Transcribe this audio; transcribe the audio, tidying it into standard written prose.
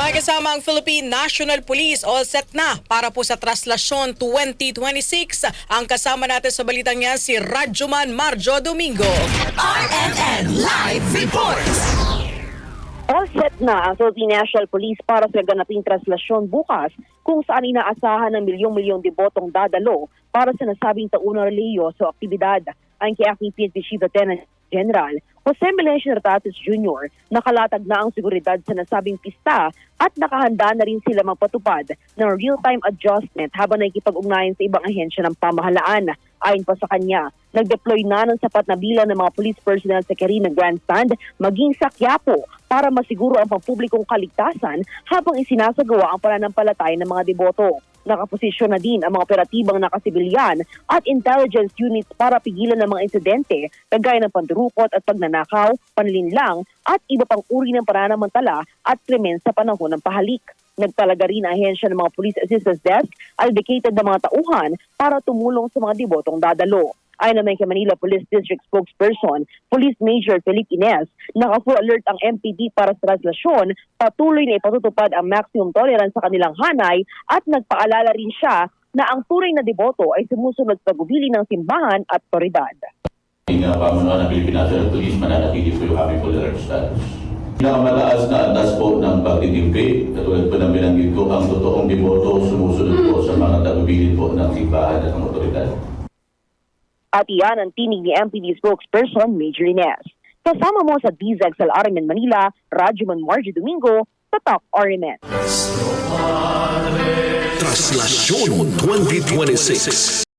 Makikasama ang Philippine National Police, all set na para po sa Traslasyon 2026. Ang kasama natin sa balitang yan si Radyoman Marjo Domingo. RNN Live Reports! All set na ang Philippine National Police para sa ganaping traslasyon bukas kung saan inaasahan ng milyong-milyong debotong dadalo para sa nasabing taunang relihiyosong aktibidad. Ang kay PNP Chief Lieutenant General Jose Melencio Nartates Jr. nakalatag na ang seguridad sa nasabing pista at nakahanda na rin sila magpatupad ng real-time adjustment habang nakikipag-ugnayan sa ibang ahensya ng pamahalaan. Ayon pa sa kanya, nag-deploy na ng sapat na bilang ng mga police personnel sa Carina Grandstand maging sa Quiapo para masiguro ang pampublikong kaligtasan habang isinasagawa ang pananampalataya ng mga deboto. Nakaposisyon na din ang mga operatibang nakasibilyan at intelligence units para pigilan ng mga insidente kagaya ng pandurukot at pagnanakaw, panlilinlang at iba pang uri ng pananamantala at krimen sa panahon ng pahalik. Nagtalaga rin ang ahensya ng mga Police Assistance Desk allocated na mga tauhan para tumulong sa mga debotong dadalo. Ayon naman kay Manila Police District Spokesperson, Police Major Felipe Ines, naka-full alert ang MPD para sa traslasyon, patuloy na ipatutupad ang maximum tolerance sa kanilang hanay at nagpaalala rin siya na ang tunay na deboto ay sumusunod sa gubili ng simbahan at otoridad. Ang pamunuan ng Philippine National Police mananatili po yung aming full alert status. Pinakamataas na andas po ng pagtitimpi, katulad po ng binanggit ko, ang totoong deboto sumusunod po sa mga tagubilin po ng simbahan at ng otoridad. At iyan ang tinig ni MPD spokesperson Major Ines. Kasama mo sa DZXL RMN Manila, Radyoman Marjo Domingo, Tatak RMN. Traslasyon 2026